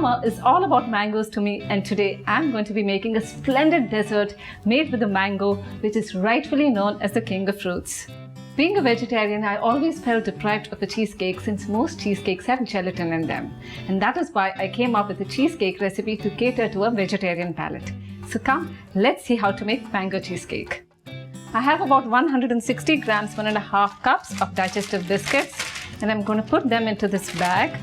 Summer is all about mangoes to me, and today I'm going to be making a splendid dessert made with the mango, which is rightfully known as the king of fruits. Being a vegetarian, I always felt deprived of a cheesecake since most cheesecakes have gelatin in them. And that is why I came up with a cheesecake recipe to cater to a vegetarian palate. So come, let's see how to make mango cheesecake. I have about 160 grams, 1.5 cups of digestive biscuits, and I'm going to put them into this bag.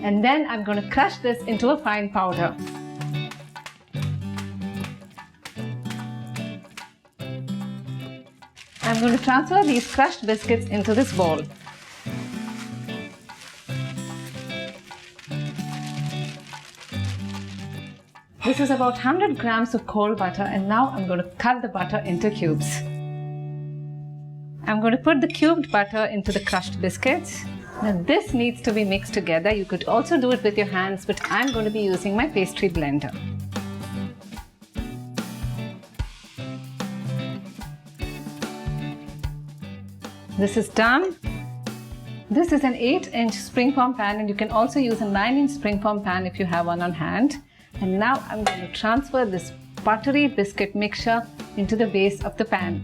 And then I'm going to crush this into a fine powder. I'm going to transfer these crushed biscuits into this bowl. This is about 100 grams of cold butter, and now I'm going to cut the butter into cubes. I'm going to put the cubed butter into the crushed biscuits. Now this needs to be mixed together. You could also do it with your hands, but I'm going to be using my pastry blender. This is done. This is an 8-inch springform pan, and you can also use a 9-inch springform pan if you have one on hand. And now I'm going to transfer this buttery biscuit mixture into the base of the pan.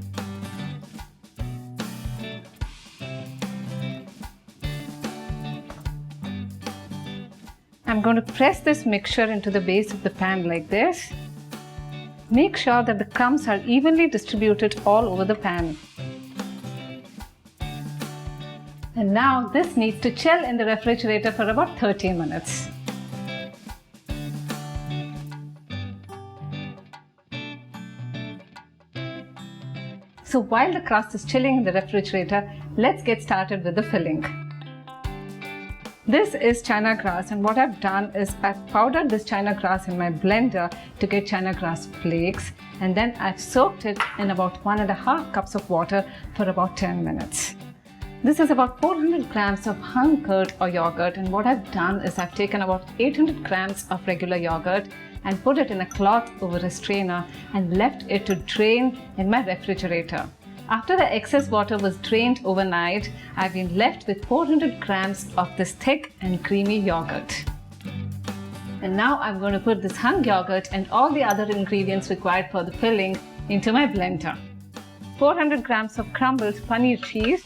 I'm going to press this mixture into the base of the pan like this. Make sure that the crumbs are evenly distributed all over the pan. And now this needs to chill in the refrigerator for about 30 minutes. So while the crust is chilling in the refrigerator, let's get started with the filling. This is China grass, and what I've done is I've powdered this China grass in my blender to get China grass flakes, and then I've soaked it in about 1.5 cups of water for about 10 minutes. This is about 400 grams of hung curd or yogurt, and what I've done is I've taken about 800 grams of regular yogurt and put it in a cloth over a strainer and left it to drain in my refrigerator. After the excess water was drained overnight, I've been left with 400 grams of this thick and creamy yogurt. And now I'm going to put this hung yogurt and all the other ingredients required for the filling into my blender. 400 grams of crumbled paneer cheese,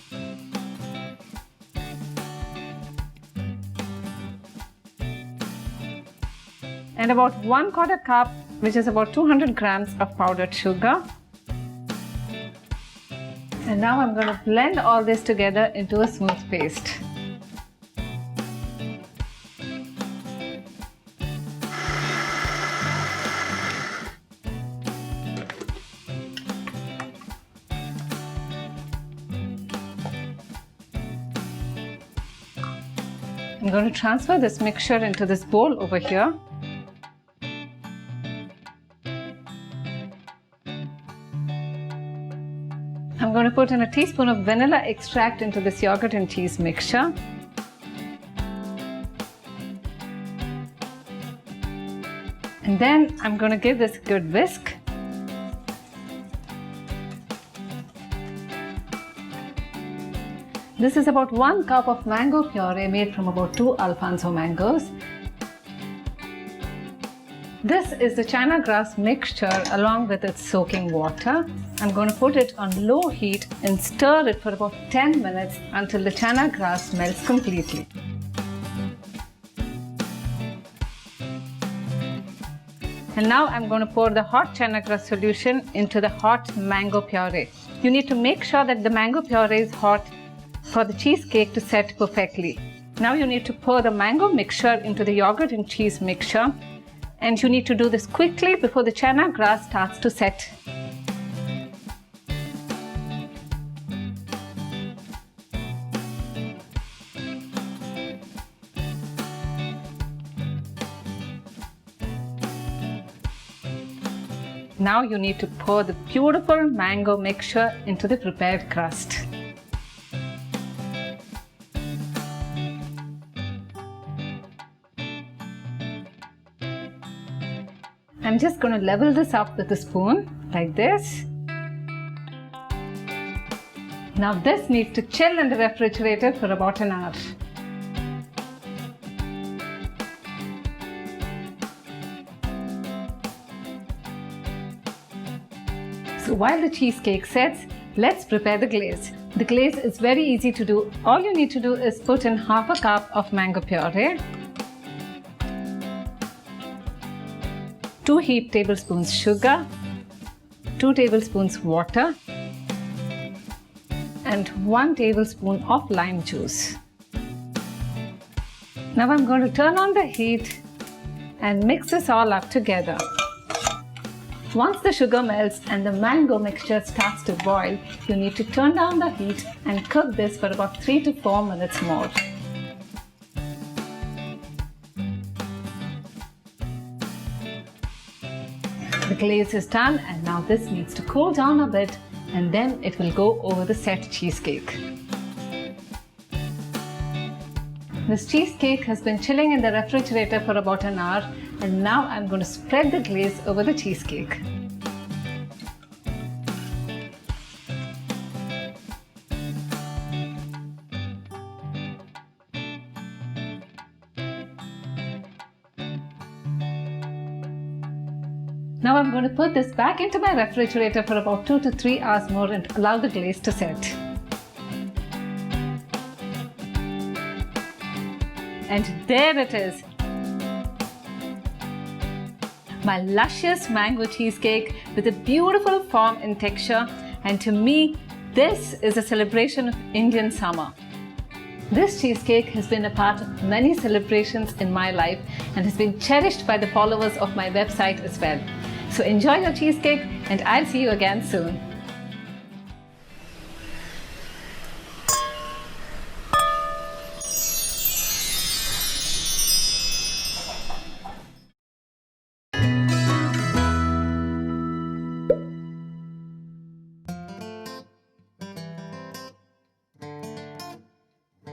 and about 1/4 cup, which is about 200 grams of powdered sugar. And now I'm going to blend all this together into a smooth paste. I'm going to transfer this mixture into this bowl over here. I'm going to put in a teaspoon of vanilla extract into this yogurt and cheese mixture. And then I'm going to give this a good whisk. This is about 1 cup of mango puree made from about 2 Alfonso mangoes. This is the China grass mixture along with its soaking water. I'm going to put it on low heat and stir it for about 10 minutes until the China grass melts completely. And now I'm going to pour the hot China grass solution into the hot mango puree. You need to make sure that the mango puree is hot for the cheesecake to set perfectly. Now you need to pour the mango mixture into the yogurt and cheese mixture. And you need to do this quickly before the China grass starts to set. Now you need to pour the beautiful mango mixture into the prepared crust. I'm just going to level this up with a spoon like this. Now this needs to chill in the refrigerator for about an hour. So while the cheesecake sets, let's prepare the glaze. The glaze is very easy to do. All you need to do is put in half a cup of mango puree, 2 heaped tablespoons sugar, 2 tablespoons water, and 1 tablespoon of lime juice. Now I'm going to turn on the heat and mix this all up together. Once the sugar melts and the mango mixture starts to boil, you need to turn down the heat and cook this for about 3 to 4 minutes more. The glaze is done and now this needs to cool down a bit and then it will go over the set cheesecake. This cheesecake has been chilling in the refrigerator for about an hour and now I'm going to spread the glaze over the cheesecake. Now I'm going to put this back into my refrigerator for about 2 to 3 hours more and allow the glaze to set. And there it is, my luscious mango cheesecake with a beautiful form and texture, and to me, this is a celebration of Indian summer. This cheesecake has been a part of many celebrations in my life and has been cherished by the followers of my website as well. So enjoy your cheesecake and I'll see you again soon.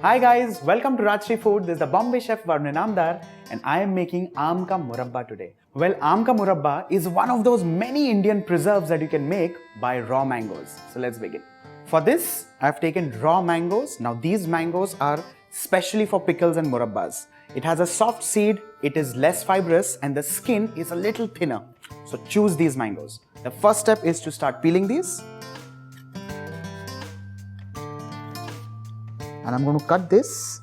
Hi guys, welcome to Rajshri Food. This is the Bombay chef Varun Namdar and I am making Aam Ka Murabba today. Well, Aam Ka Murabba is one of those many Indian preserves that you can make by raw mangoes. So let's begin. For this, I have taken raw mangoes. Now these mangoes are specially for pickles and murabbas. It has a soft seed, it is less fibrous and the skin is a little thinner. So choose these mangoes. The first step is to start peeling these. And I'm going to cut this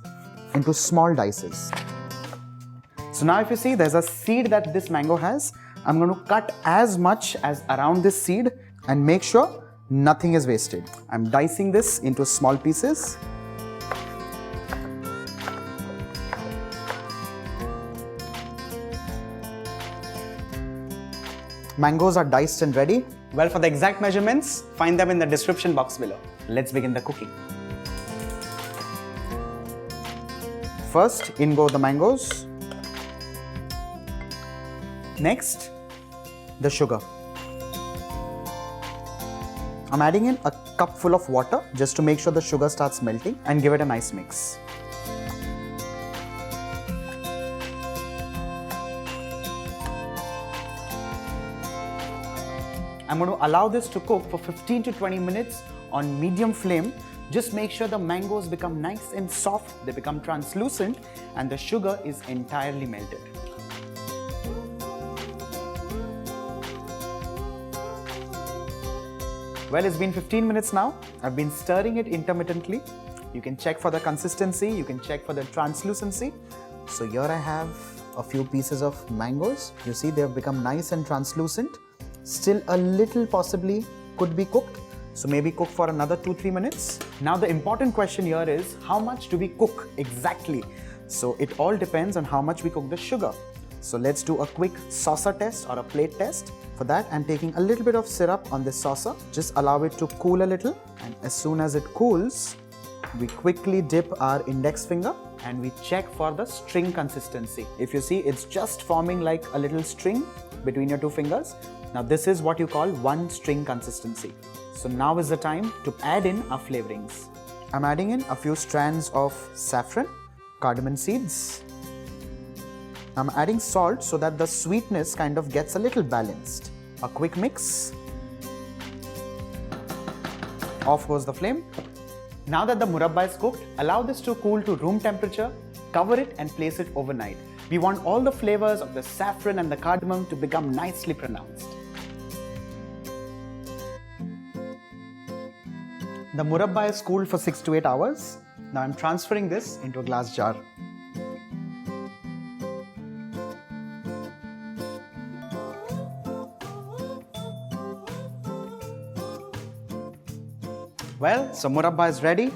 into small dices. So now if you see there's a seed that this mango has, I'm going to cut as much as around this seed and make sure nothing is wasted. I'm dicing this into small pieces. Mangoes are diced and ready. Well, for the exact measurements, find them in the description box below. Let's begin the cooking. First, in go the mangoes. Next, the sugar. I'm adding in a cup full of water just to make sure the sugar starts melting and give it a nice mix. I'm going to allow this to cook for 15 to 20 minutes on medium flame. Just make sure the mangoes become nice and soft, they become translucent and the sugar is entirely melted. Well, it's been 15 minutes now. I've been stirring it intermittently. You can check for the consistency, you can check for the translucency. So here I have a few pieces of mangoes. You see they have become nice and translucent. Still a little possibly could be cooked. So maybe cook for another 2-3 minutes. Now the important question here is how much do we cook exactly? So it all depends on how much we cook the sugar. So let's do a quick saucer test or a plate test. For that I'm taking a little bit of syrup on this saucer. Just allow it to cool a little and as soon as it cools, we quickly dip our index finger and we check for the string consistency. If you see it's just forming like a little string between your two fingers. Now this is what you call one string consistency. So now is the time to add in our flavorings. I'm adding in a few strands of saffron, cardamom seeds. I'm adding salt so that the sweetness kind of gets a little balanced. A quick mix. off goes the flame. Now that the murabba is cooked, allow this to cool to room temperature, cover it and place it overnight. We want all the flavors of the saffron and the cardamom to become nicely pronounced. The murabba is cooled for 6 to 8 hours. Now I'm transferring this into a glass jar. Well, so murabba is ready.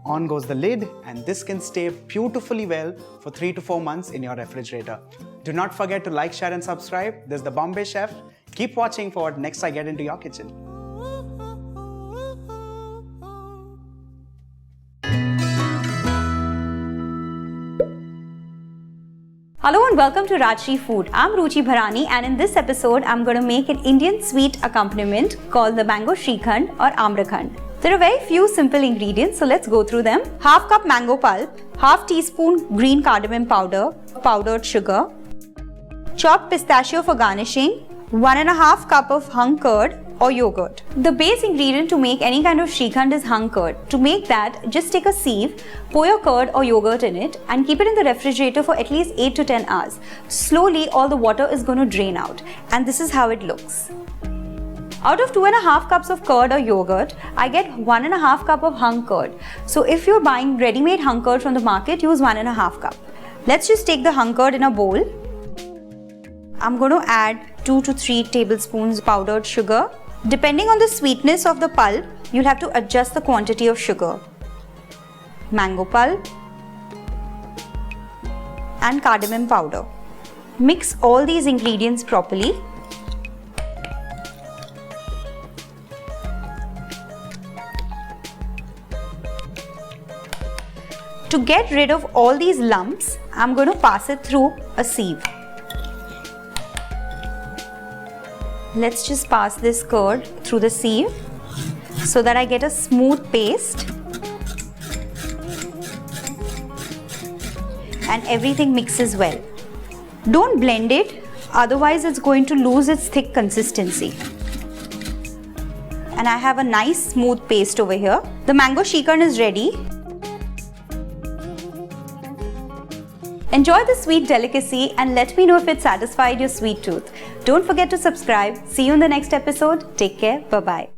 On goes the lid, and this can stay beautifully well for 3 to 4 months in your refrigerator. Do not forget to like, share and subscribe. This is the Bombay Chef. Keep watching for what next I get into your kitchen. Hello and welcome to Rajshri Food. I'm Ruchi Bharani, and in this episode I'm going to make an Indian sweet accompaniment called the mango Shrikhand or Amrakhand. There are very few simple ingredients, so let's go through them. Half cup mango pulp, half teaspoon green cardamom powder, powdered sugar, chopped pistachio for garnishing, 1.5 cup of hung curd or yogurt. The base ingredient to make any kind of Shrikhand is hung curd. To make that, just take a sieve, pour your curd or yogurt in it and keep it in the refrigerator for at least 8 to 10 hours. Slowly, all the water is going to drain out, and this is how it looks. Out of 2.5 cups of curd or yogurt, I get 1.5 cup of hung curd. So if you're buying ready-made hung curd from the market, use 1.5 cup. Let's just take the hung curd in a bowl. I'm going to add 2 to 3 tablespoons powdered sugar. Depending on the sweetness of the pulp, you'll have to adjust the quantity of sugar. Mango pulp and cardamom powder. Mix all these ingredients properly. To get rid of all these lumps, I'm going to pass it through a sieve. Let's just pass this curd through the sieve so that I get a smooth paste and everything mixes well. Don't blend it, otherwise it's going to lose its thick consistency. And I have a nice smooth paste over here. The mango Shrikhand is ready. Enjoy the sweet delicacy and let me know if it satisfied your sweet tooth. Don't forget to subscribe. See you in the next episode. Take care. Bye-bye.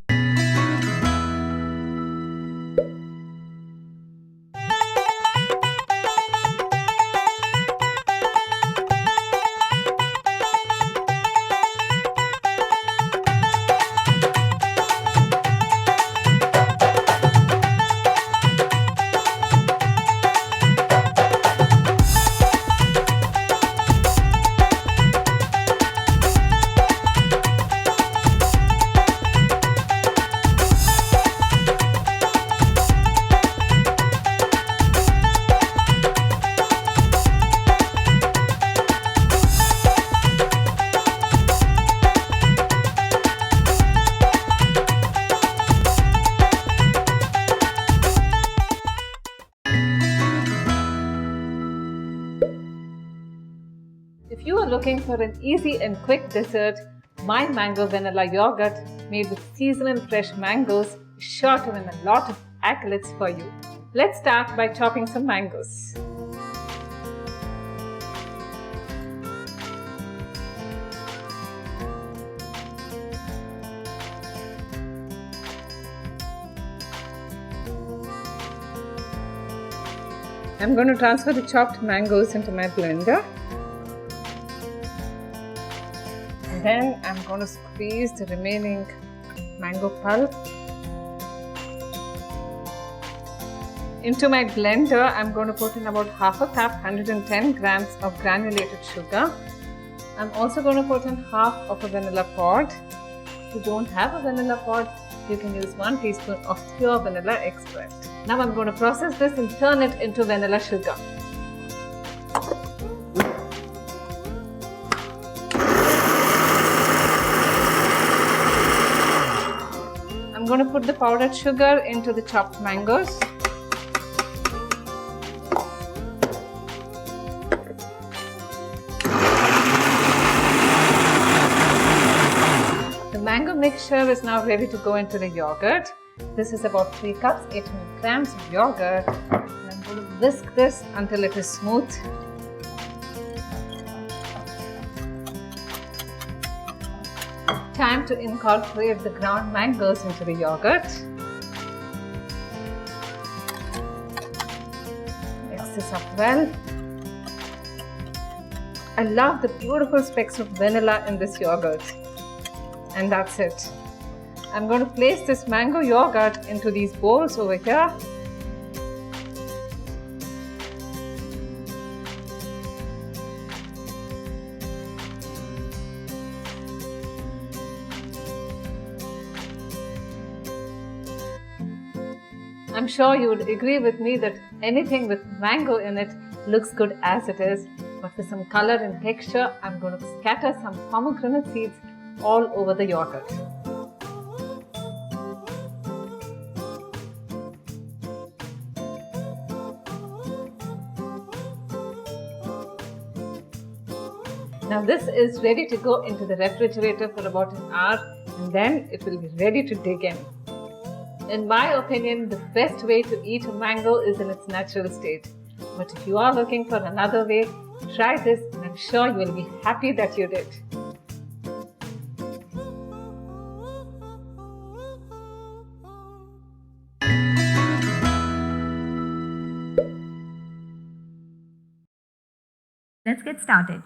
If you are looking for an easy and quick dessert, my mango vanilla yogurt made with seasonal fresh mangoes is sure to win a lot of accolades for you. Let's start by chopping some mangoes. I'm going to transfer the chopped mangoes into my blender. Then I'm going to squeeze the remaining mango pulp into my blender. I'm going to put in about half a cup, 110 grams of granulated sugar. I'm also going to put in half of a vanilla pod. If you don't have a vanilla pod, you can use 1 teaspoon of pure vanilla extract. Now I'm going to process this and turn it into vanilla sugar. I'm going to put the powdered sugar into the chopped mangoes. The mango mixture is now ready to go into the yogurt. This is about 3 cups, 800 grams of yogurt. And I'm going to whisk this until it is smooth. Time to incorporate the ground mangoes into the yogurt. Mix this up well. I love the beautiful specks of vanilla in this yogurt. And that's it. I'm going to place this mango yogurt into these bowls over here. I'm sure you would agree with me that anything with mango in it looks good as it is, but for some color and texture, I'm going to scatter some pomegranate seeds all over the yogurt. Now this is ready to go into the refrigerator for about an hour, and then it will be ready to dig in. In my opinion, the best way to eat a mango is in its natural state. But if you are looking for another way, try this and I'm sure you will be happy that you did. Let's get started.